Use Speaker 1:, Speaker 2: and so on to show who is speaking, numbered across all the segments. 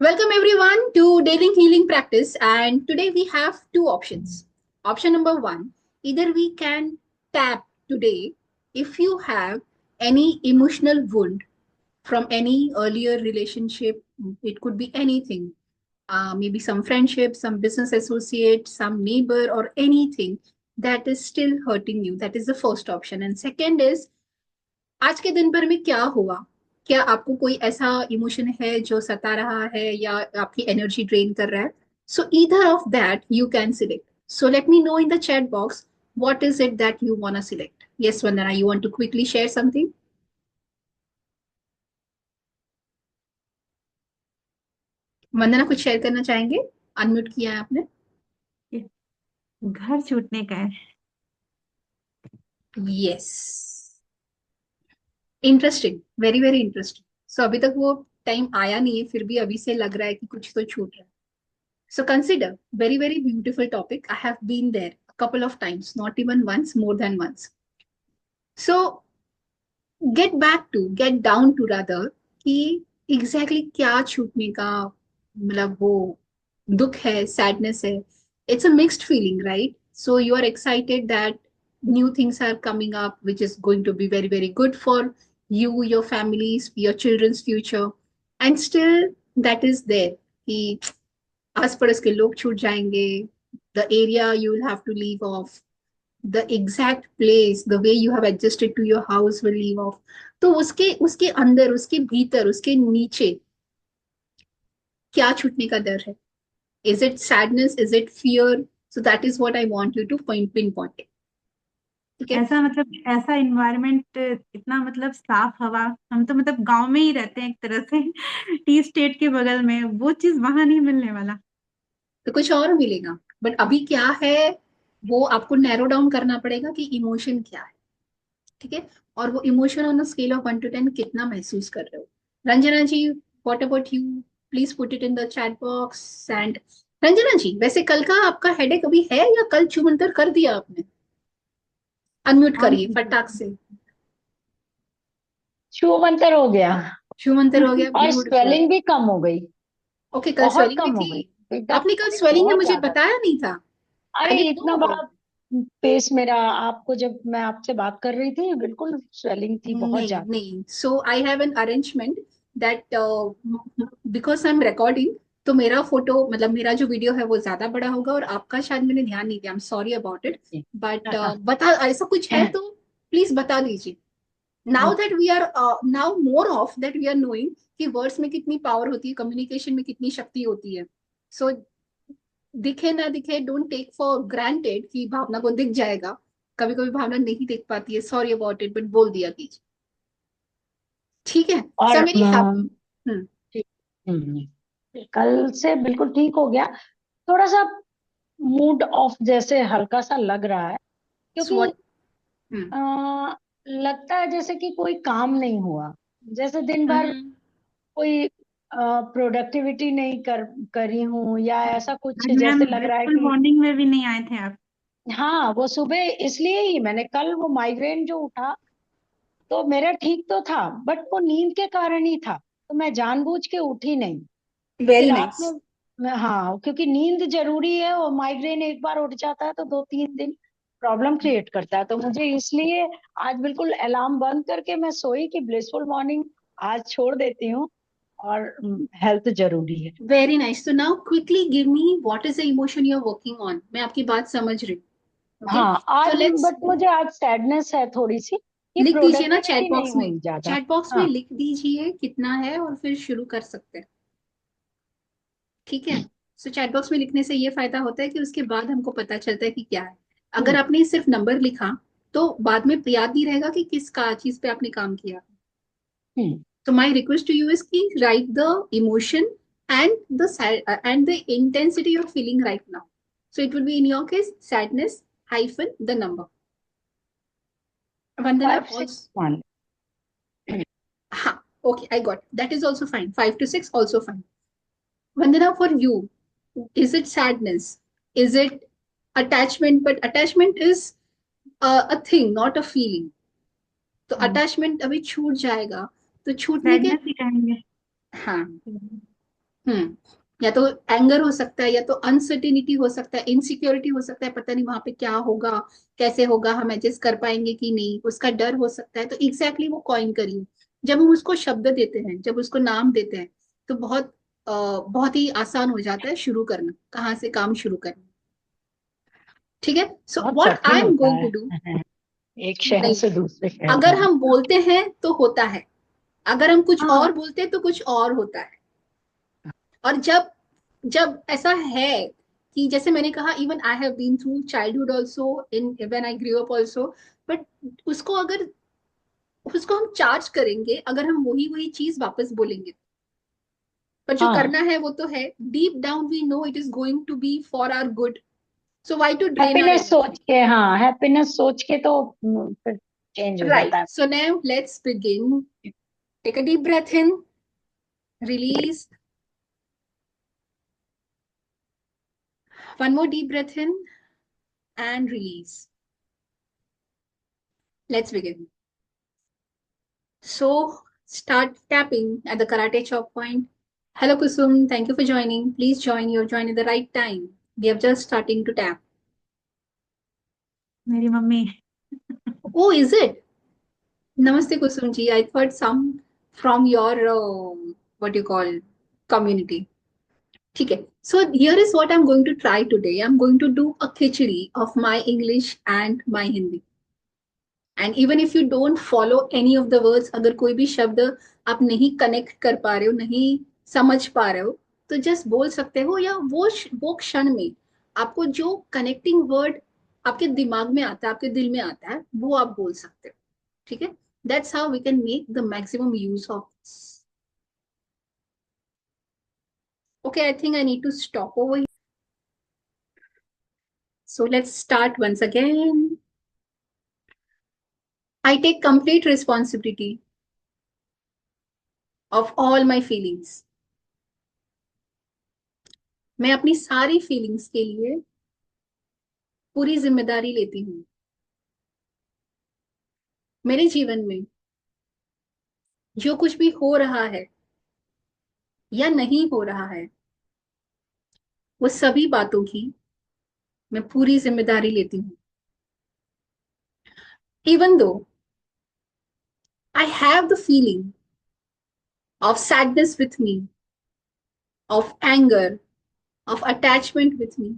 Speaker 1: Welcome everyone to Daily Healing Practice, and today we have two options. Option number one, either we can tap today if you have any emotional wound from any earlier relationship. It could be anything, maybe some friendship, some business associate, some neighbor, or anything that is still hurting you. That is the first option. And second is, आज के दिन भर में क्या हुआ, क्या आपको कोई ऐसा इमोशन है जो सता रहा है या आपकी एनर्जी ड्रेन कर रहा है. सो either of that you can select. So let me know in the chat box what is it that you want to select. Yes, Vandana, you want to quickly share something? वंदना कुछ share करना चाहेंगे? Unmute किया है आपने.
Speaker 2: घर छूटने का है।
Speaker 1: Yes, interesting, very very interesting. So अभी तक वो टाइम आया नहीं है, फिर भी अभी से लग रहा है कि कुछ तो छूट रहा है. So consider, very, very beautiful topic. I have been there a couple of times, not even once, more than once. So get down to rather कि exactly क्या छूटने का मतलब वो दुख है, sadness है. It's a mixed feeling, right? So you are excited that new things are coming up, which is going to be very, very good for you, your families, your children's future. And still that is there कि आस पड़ोस के लोग छूट जाएंगे. The area you will have to leave off, the exact place, the way you have adjusted to your house will leave off. तो उसके उसके अंदर, उसके भीतर, उसके नीचे क्या छूटने का डर है? Is it sadness, is it fear? So that is what I want you to pinpoint. ठीक है.
Speaker 2: ऐसा मतलब ऐसा इन्वायरमेंट, इतना मतलब साफ हवा। हम तो मतलब गांव में ही रहते हैं एक तरह से टी स्टेट के बगल में, वो चीज वहां नहीं मिलने वाला।
Speaker 1: तो कुछ और मिलेगा. बट अभी क्या है, वो आपको नैरो डाउन करना पड़ेगा कि इमोशन क्या है. ठीक है. और वो emotion on scale of 1 to 10 कितना महसूस कर रहे हो. Ranjana ji, what about you? Please put it in the chat box. And Ranjana ji, वैसे कल का आपका हेडेक अभी है या कल छूमंतर कर दिया आपने? अनम्यूट
Speaker 2: कौन
Speaker 1: करिए
Speaker 2: सी
Speaker 1: फटाक से.
Speaker 3: छूमंतर हो गया।
Speaker 1: छूमंतर हो गया,
Speaker 3: और
Speaker 1: ब्यूटीफुल.
Speaker 3: स्वेलिंग भी कम हो गई।
Speaker 1: ओके, कल
Speaker 3: बहुत
Speaker 1: स्वेलिंग भी
Speaker 3: कम हो
Speaker 1: थी.
Speaker 3: गई एकदम।
Speaker 1: आपने कल स्वेलिंग है
Speaker 3: बहुत
Speaker 1: मुझे
Speaker 3: ज्यादा।
Speaker 1: बताया नहीं था. आई
Speaker 3: अरे
Speaker 1: डिडंट
Speaker 3: इतना
Speaker 1: नो
Speaker 3: बड़ा
Speaker 1: अबाउट.
Speaker 3: पेस मेरा, आपको जब मैं आपसे बात कर रही थी बिल्कुल स्वेलिंग थी बहुत
Speaker 1: नहीं
Speaker 3: ज्यादा।
Speaker 1: नहीं, so I have an arrangement that because I am recording. तो मेरा फोटो मतलब मेरा जो वीडियो है वो ज्यादा बड़ा होगा और आपका शायद मैंने ध्यान नहीं दिया. I am sorry about it. But बता, ऐसा कुछ है तो प्लीज बता दीजिए. Now that
Speaker 3: okay.
Speaker 1: We are, now more of that we are knowing कि वर्ड्स में कितनी पावर होती है, कम्युनिकेशन में कितनी शक्ति होती है. सो दिखे ना दिखे, डोंट टेक फॉर ग्रांटेड कि भावना को दिख जाएगा. कभी कभी भावना नहीं दिख पाती है, सॉरी अबाउट इट, बट बोल दिया कीजिए. ठीक है.
Speaker 3: और
Speaker 1: सो मेरी हम्म.
Speaker 3: ठीक। कल से बिल्कुल ठीक हो गया। थोड़ा सा मूड ऑफ जैसे हल्का सा लग रहा है,
Speaker 1: सो
Speaker 3: क्योंकि
Speaker 1: व्हाट. हम्म.
Speaker 3: लगता है जैसे कि कोई काम नहीं हुआ। जैसे दिन भर
Speaker 1: हम्म.
Speaker 3: कोई प्रोडक्टिविटी नहीं करी हूँ, या ऐसा कुछ
Speaker 2: आज मैम
Speaker 3: जैसे लग रहा है
Speaker 2: ब्लिसफुल
Speaker 3: कि
Speaker 2: मॉर्निंग में भी नहीं आए थे आप।
Speaker 3: हाँ वो सुबह इसलिए ही मैंने कल वो माइग्रेन जो उठा तो मेरा ठीक तो था, बट वो नींद के कारण ही था, तो मैं जानबूझ के उठी नहीं कि
Speaker 1: वेरी
Speaker 3: रात
Speaker 1: नाइस.
Speaker 3: में हाँ, क्योंकि नींद जरूरी है और माइग्रेन एक बार उठ जाता है तो 2-3 दिन प्रॉब्लम क्रिएट करता है, तो मुझे इसलिए आज बिल्कुल अलार्म बंद करके मैं सोई कि ब्लिसफुल मॉर्निंग आज छोड़ देती हूँ, और हेल्थ जरूरी है।
Speaker 1: Very nice. तो now quickly give me what is the emotion you are working on. मैं आपकी बात समझ रही हूँ. ओके.
Speaker 3: हाँ आज,
Speaker 1: सो लेट्स,
Speaker 3: बट मुझे आज सैडनेस है थोड़ी सी कि
Speaker 1: लिख दीजिए ना चैट
Speaker 3: प्रोडक्टिविटी नहीं
Speaker 1: बॉक्स में.
Speaker 3: हुई ज्यादा।
Speaker 1: चैट बॉक्स में
Speaker 3: हाँ।
Speaker 1: लिख दीजिए कितना है और फिर शुरू कर सकते हैं. ठीक है. सो चैट बॉक्स में लिखने से ये फायदा होता है कि उसके बाद हमको पता चलता है कि क्या है. अगर
Speaker 3: हम्म।
Speaker 1: आपने सिर्फ नंबर लिखा तो बाद में याद नहीं रहेगा कि किस का चीज पे आपने काम किया.
Speaker 3: हम्म।
Speaker 1: So my request to you is ki write the emotion and and the intensity you're feeling right now. So it will be in your case sadness hyphen the number. Vandana
Speaker 3: 5 6
Speaker 1: also.
Speaker 3: 1।
Speaker 1: Ha, okay, I got it. That is also fine. 5 to 6 also fine. Vandana, for you, is it sadness? Is it attachment? But attachment is a thing, not a feeling. तो attachment अभी छूट जाएगा. तो छूटने के,
Speaker 2: sadness ही कहेंगे।
Speaker 1: हाँ, या तो एंगर हो सकता है, या तो अनसर्टेनिटी हो सकता है, इनसिक्योरिटी हो सकता है, पता नहीं वहां पे क्या होगा, कैसे होगा, हम एडजस्ट कर पाएंगे कि नहीं, उसका डर हो सकता है। तो एग्जैक्टली वो कॉइन करिए। जब हम उसको शब्द देते हैं, जब उसको नाम देते हैं, तो बहुत ही आसान हो जाता है शुरू करना, कहाँ से काम शुरू करना। ठीक है, सो
Speaker 3: बहुत
Speaker 1: व्हाट आई
Speaker 3: सटल
Speaker 1: एम
Speaker 3: होता
Speaker 1: गोइंग टू डू।
Speaker 3: है एक शहर
Speaker 1: नहीं,
Speaker 3: से दूसरे शहर
Speaker 1: अगर
Speaker 3: जाना।
Speaker 1: हम बोलते हैं तो होता है, अगर हम कुछ
Speaker 2: हाँ।
Speaker 1: और बोलते हैं तो कुछ और होता है। और जब जब ऐसा है कि जैसे मैंने कहा, even I have been through childhood also, in when I grew up also, but उसको अगर उसको हम चार्ज करेंगे, अगर हम वही वही चीज वापस बोलेंगे, पर जो
Speaker 3: हाँ,
Speaker 1: करना है वो तो है, deep down we know it is going to be for our good, so why to drain our
Speaker 3: happiness सोच
Speaker 1: एनर्जी।
Speaker 3: के, हाँ हैप्पीनेस सोच के तो फिर चेंज हो
Speaker 1: राइट,
Speaker 3: जाता है।
Speaker 1: So now let's begin. Take a deep breath in, release, one more deep breath in and release. Let's begin. So start tapping at the karate chop point. Hello Kusum, thank you for joining. Please join. You're joining the right time. We are just starting to tap.
Speaker 2: मेरी mummy.
Speaker 1: Oh, is it? Namaste Kusum ji. I thought some from your what you call community. Okay. So here is what I'm going to try today. I'm going to do a khichdi of my English and my Hindi. And even if you don't follow any of the words, अगर कोई भी शब्द आप नहीं connect कर पा रहे हो, नहीं समझ पा रहे हो, तो जस्ट बोल सकते हो, या वो क्षण में आपको जो कनेक्टिंग वर्ड आपके दिमाग में आता है, आपके दिल में आता है, वो आप बोल सकते हो। ठीक है, that's how we can make the maximum use of this. Okay, I think I need to stop over, so let's start once again. I take complete responsibility of all my feelings. मैं अपनी सारी feelings के लिए पूरी जिम्मेदारी लेती हूँ। मेरे जीवन में जो कुछ भी हो रहा है या नहीं हो रहा है, वो सभी बातों की मैं पूरी जिम्मेदारी लेती हूँ। Even though I have the feeling of sadness with me, of anger, of attachment with me,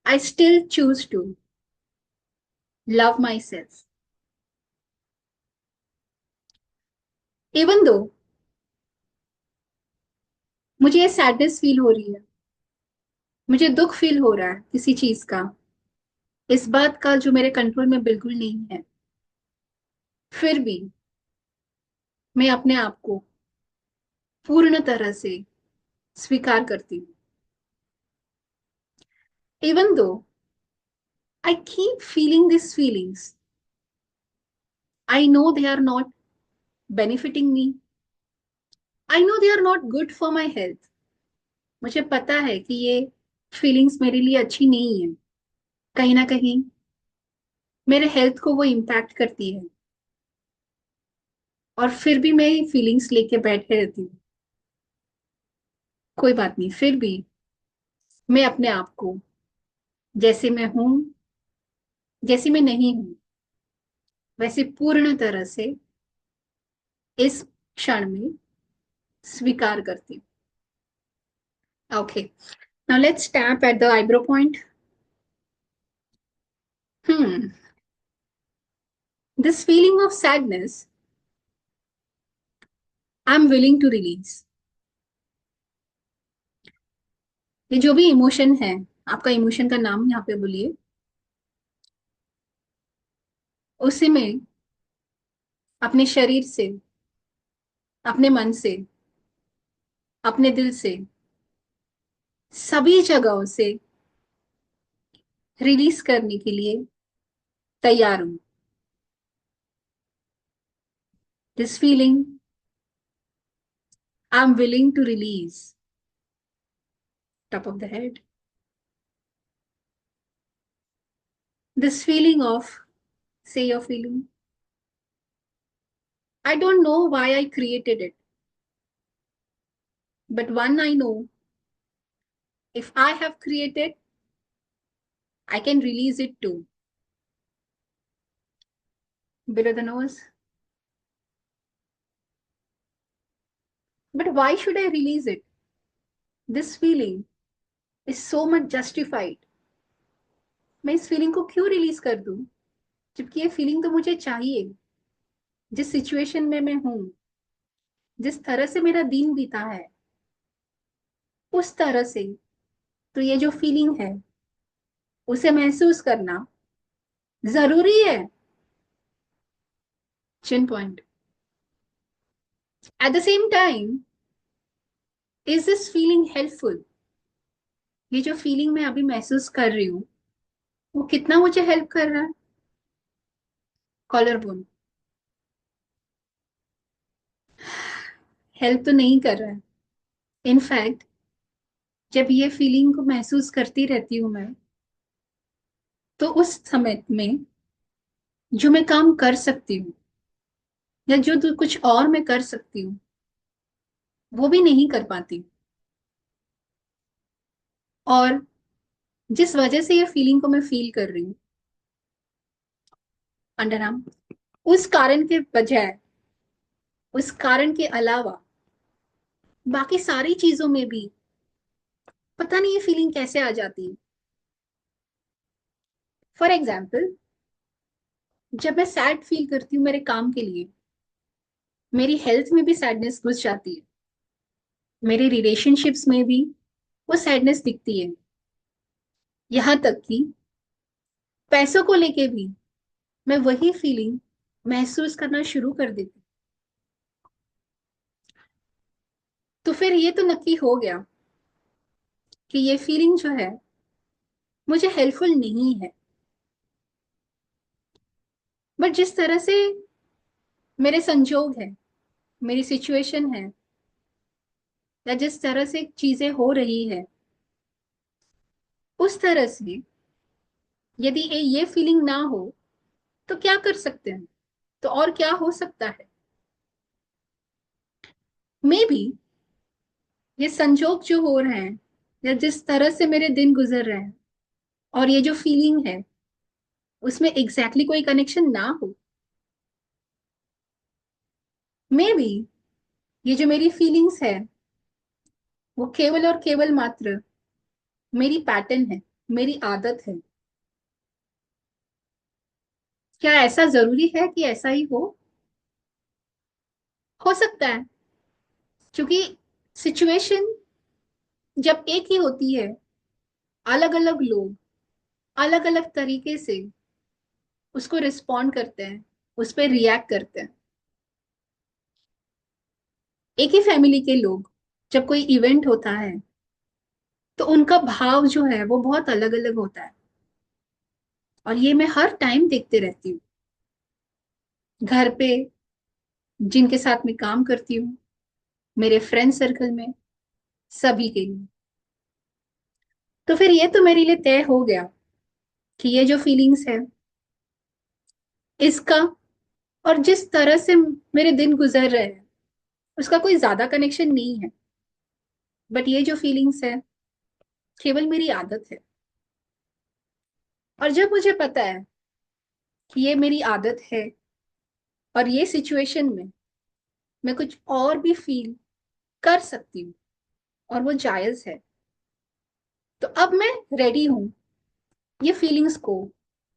Speaker 1: I still choose to love myself. Even though मुझे ये सैडनेस फील हो रही है, मुझे दुख फील हो रहा है किसी चीज का, इस बात का जो मेरे कंट्रोल में बिल्कुल नहीं है, फिर भी मैं अपने आप को पूर्ण तरह से स्वीकार करती हूँ। Even though I keep feeling this feelings, I know they are not benefiting me, I know they are not good for my health. मुझे पता है कि ये फीलिंग्स मेरे लिए अच्छी नहीं है, कहीं ना कहीं मेरे हेल्थ को वो इम्पैक्ट करती है, और फिर भी मैं फीलिंग्स लेके बैठे रहती हूँ। कोई बात नहीं, फिर भी मैं अपने आप को, जैसे मैं हूं, जैसी मैं नहीं हूं, वैसे पूर्ण तरह से इस क्षण में स्वीकार करती हूँ। Okay, now let's tap at the eyebrow point. Hmm, this feeling of sadness, I'm willing to release. ये जो भी इमोशन है, आपका इमोशन का नाम यहाँ पे बोलिए, उसे मैं अपने शरीर से, अपने मन से, अपने दिल से, सभी जगहों से रिलीज करने के लिए तैयार हूं। This feeling I am willing to release, top of the head. This feeling of, say your feeling, I don't know why I created it, But one I know, if I have created, I can release it too. Below the nose. But why should I release it? This feeling is so much justified. मैं इस feeling को क्यों release कर दूं, जबकि ये feeling तो मुझे चाहिए। जिस सिचुएशन में मैं हूं, जिस तरह से मेरा दिन बीता है, उस तरह से तो ये जो फीलिंग है उसे महसूस करना जरूरी है। Chin point. At the same time, is this feeling helpful? ये जो फीलिंग मैं अभी महसूस कर रही हूँ, वो कितना मुझे हेल्प कर रहा है? Collar bone. हेल्प तो नहीं कर रहा है। इनफैक्ट, जब ये फीलिंग को महसूस करती रहती हूँ मैं, तो उस समय में जो मैं काम कर सकती हूँ या जो तो कुछ और मैं कर सकती हूँ, वो भी नहीं कर पाती। और जिस वजह से ये फीलिंग को मैं फील कर रही हूँ, अंडरआर्म, उस कारण के बजाय, उस कारण के अलावा बाकी सारी चीजों में भी पता नहीं ये फीलिंग कैसे आ जाती है। फॉर एग्जाम्पल, जब मैं सैड फील करती हूँ मेरे काम के लिए, मेरी हेल्थ में भी सैडनेस घुस जाती है, मेरे रिलेशनशिप्स में भी वो सैडनेस दिखती है, यहाँ तक कि पैसों को लेके भी मैं वही फीलिंग महसूस करना शुरू कर देती। तो फिर ये तो नक्की हो गया कि ये फीलिंग जो है मुझे हेल्पफुल नहीं है। बट जिस तरह से मेरे संजोग है, मेरी सिचुएशन है, या जिस तरह से चीजें हो रही है, उस तरह से यदि ये फीलिंग ना हो तो क्या कर सकते हैं? तो और क्या हो सकता है? मे बी ये संजोग जो हो रहे हैं, या जिस तरह से मेरे दिन गुजर रहे हैं, और ये जो फीलिंग है, उसमें एग्जैक्टली कोई कनेक्शन ना हो। मे बी ये जो मेरी फीलिंग्स है, वो केवल और केवल मात्र मेरी पैटर्न है, मेरी आदत है। क्या ऐसा जरूरी है कि ऐसा ही हो सकता है, क्योंकि सिचुएशन जब एक ही होती है, अलग अलग लोग अलग अलग तरीके से उसको रिस्पॉन्ड करते हैं, उस पर रिएक्ट करते हैं। एक ही फैमिली के लोग, जब कोई इवेंट होता है, तो उनका भाव जो है वो बहुत अलग अलग होता है। और ये मैं हर टाइम देखते रहती हूँ, घर पे, जिनके साथ मैं काम करती हूँ, मेरे फ्रेंड सर्कल में, सभी के लिए। तो फिर ये तो मेरे लिए तय हो गया कि ये जो फीलिंग्स है, इसका और जिस तरह से मेरे दिन गुजर रहे हैं, उसका कोई ज्यादा कनेक्शन नहीं है। बट ये जो फीलिंग्स है, केवल मेरी आदत है। और जब मुझे पता है कि ये मेरी आदत है, और ये सिचुएशन में मैं कुछ और भी फील कर सकती हूँ, और वो जायज है, तो अब मैं रेडी हूँ ये फीलिंग्स को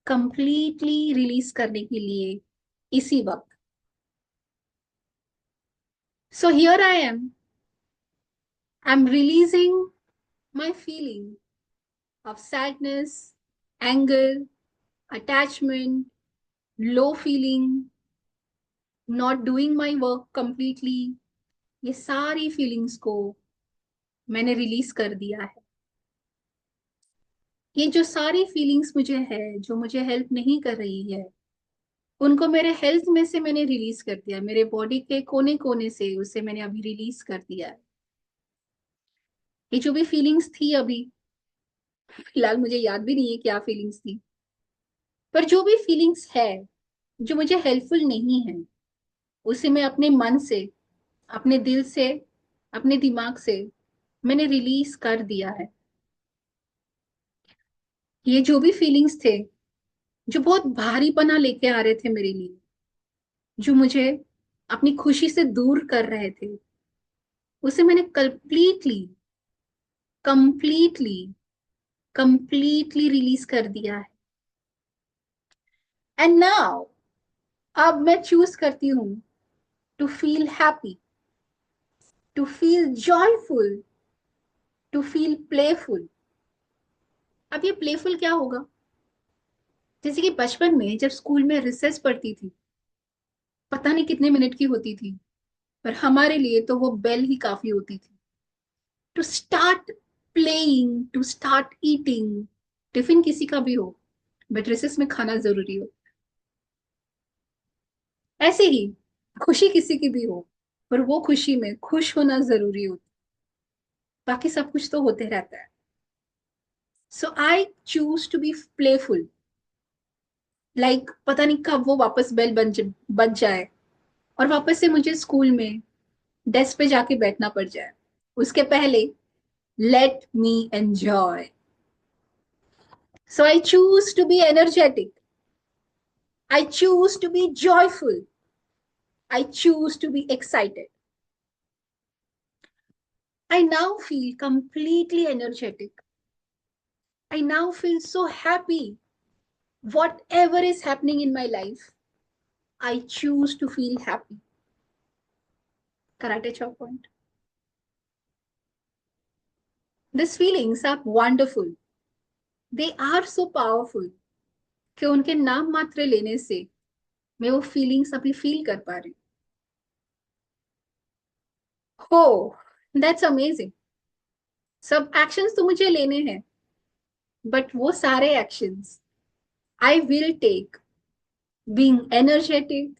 Speaker 1: कंप्लीटली रिलीज करने के लिए, इसी वक्त। So here I am releasing my feeling of sadness, anger, attachment, low feeling, not doing my work completely, ये सारी फीलिंग्स को मैंने रिलीज कर दिया है। ये जो सारी फीलिंग्स मुझे है, जो मुझे हेल्प नहीं कर रही है, उनको मेरे हेल्थ में से मैंने रिलीज कर दिया, मेरे बॉडी के कोने कोने से उसे मैंने अभी रिलीज कर दिया है। ये जो भी फीलिंग्स थी अभी, फिलहाल मुझे याद भी नहीं है क्या फीलिंग्स थी, पर जो भी फीलिंग्स है जो मुझे हेल्पफुल नहीं है, उसे मैं अपने मन से, अपने दिल से अपने दिमाग से मैंने रिलीज कर दिया है। ये जो भी फीलिंग्स थे, जो बहुत भारीपना लेके आ रहे थे मेरे लिए, जो मुझे अपनी खुशी से दूर कर रहे थे, उसे मैंने कंप्लीटली कंप्लीटली कंप्लीटली रिलीज कर दिया है। एंड नाउ, अब मैं चूज करती हूँ to feel happy, to feel joyful, to feel playful. अब ये प्लेफुल क्या होगा? जैसे कि बचपन में जब स्कूल में रिसेस पढ़ती थी, पता नहीं कितने मिनट की होती थी, पर हमारे लिए तो वो बेल ही काफी होती थी to start playing, to start eating. Tiffin किसी का भी हो, बट रिसेस में खाना जरूरी हो। ऐसे ही खुशी किसी की भी हो, पर वो खुशी में खुश होना जरूरी होता। बाकी सब कुछ तो होते रहता है। So I choose to be playful. Like पता नहीं कब वो वापस बेल बज जाए और वापस से मुझे स्कूल में डेस्क पे जाके बैठना पड़ जाए। उसके पहले let me enjoy. So I choose to be energetic, I choose to be joyful, I choose to be excited. I now feel completely energetic. I now feel so happy. Whatever is happening in my life, I choose to feel happy. Karate chop point. These feelings are wonderful. They are so powerful कि उनके नाम मात्र लेने से मैं वो feelings अभी feel कर पा रही हूँ। हो, दैट्स अमेजिंग। सब एक्शंस तो मुझे लेने हैं, बट वो सारे actions I will take being energetic,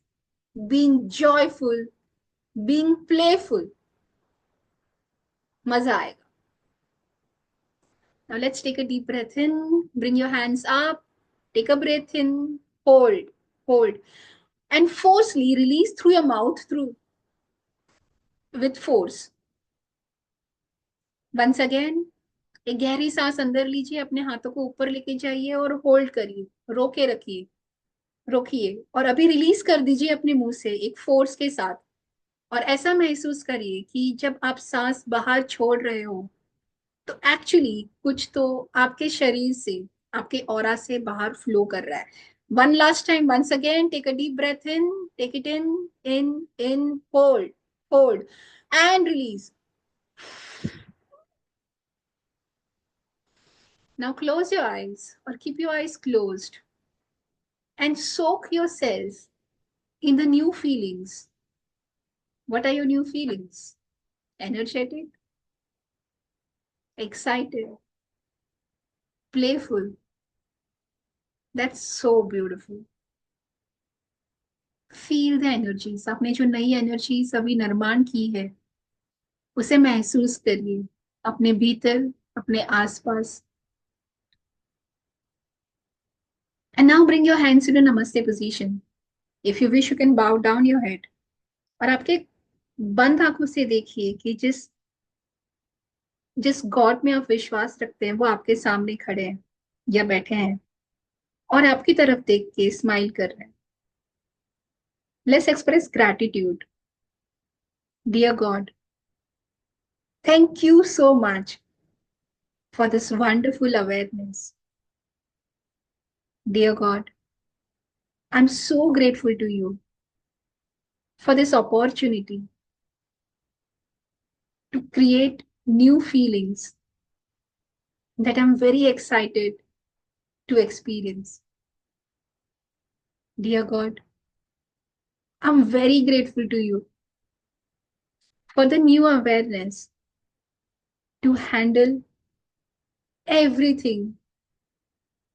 Speaker 1: being joyful, being playful. मजा आएगा। Now let's take a deep breath in. Bring your hands up. Take a breath in. Hold, hold, and forcefully release through your mouth through with force. Once again, एक गहरी सांस अंदर लीजिए, अपने हाथों को ऊपर लेके जाइए और होल्ड करिए, रोके रखिए, रोकिए और अभी रिलीज कर दीजिए अपने मुंह से एक फोर्स के साथ। और ऐसा महसूस करिए कि जब आप सांस बाहर छोड़ रहे हो, तो एक्चुअली कुछ तो आपके शरीर से, आपके ऑरा से बाहर फ्लो कर रहा है। One last time, once again, take a deep breath in, take it in, hold, hold and release. Now close your eyes or keep your eyes closed and soak yourself in the new feelings. What are your new feelings? Energetic, excited, playful. That's so beautiful. Feel the energies. आपने जो नई energies अभी निर्माण की है, उसे महसूस करिए अपने भीतर, अपने आसपास। And now bring your hands in namaste position. If you wish you can bow down your head और आपके बंद आंखों से देखिए कि जिस जिस गॉड में आप विश्वास रखते हैं वो आपके सामने खड़े हैं या बैठे हैं और आपकी तरफ देख के स्माइल कर रहे हैं। Let's express gratitude. Dear God, thank you so much for this wonderful awareness. Dear God, I'm so grateful to you for this opportunity to create new feelings that I'm very excited to experience. Dear God, I'm very grateful to you for the new awareness to handle everything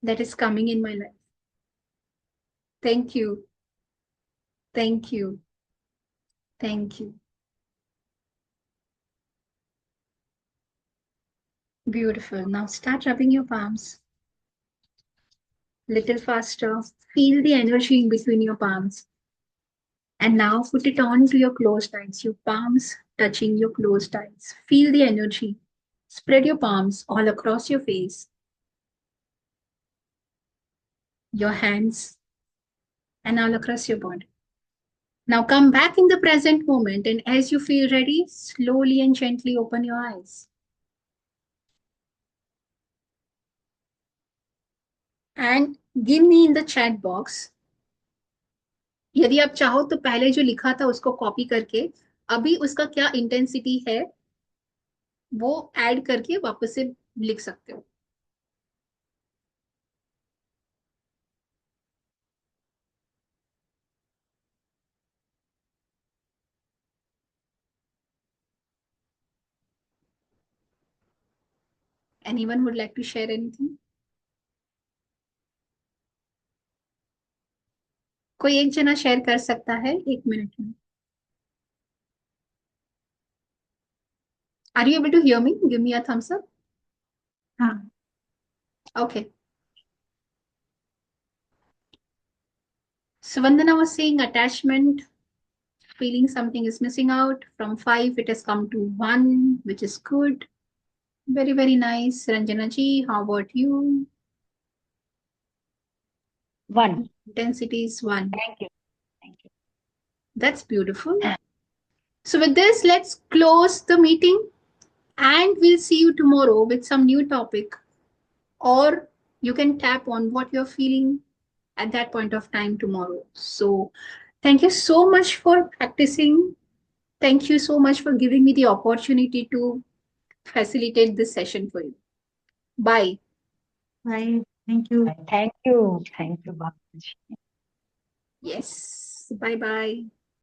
Speaker 1: that is coming in my life. Thank you. Thank you. Thank you. Beautiful. Now start rubbing your palms. Little faster. Feel the energy in between your palms. And now put it on to your closed eyes. Your palms touching your closed eyes. Feel the energy. Spread your palms all across your face, your hands, and all across your body. Now come back in the present moment, and as you feel ready, slowly and gently open your eyes. And give me in the chat box, यदि आप चाहो तो पहले जो लिखा था उसको copy करके अभी उसका क्या इंटेंसिटी है वो ऐड करके वापस से लिख सकते हो. Anyone would like to share anything? कोई एक जना शेयर कर सकता है 1 मिनट में. Are you able to hear me? Give me a thumbs up.
Speaker 2: हाँ.
Speaker 1: Okay. So Vandana was saying attachment, feeling something is missing out. From 5, it has come to 1, which is good. Very, very nice. Ranjana ji, how about you?
Speaker 3: 1.
Speaker 1: Intensity is 1.
Speaker 3: Thank you. Thank you.
Speaker 1: That's beautiful. So with this, let's close the meeting and we'll see you tomorrow with some new topic. Or you can tap on what you're feeling at that point of time tomorrow. So thank you so much for practicing. Thank you so much for giving me the opportunity to facilitate this session for you. Bye.
Speaker 2: Bye. Thank you.
Speaker 3: Thank you. Thank you, Bhavesh.
Speaker 1: Yes. Bye bye.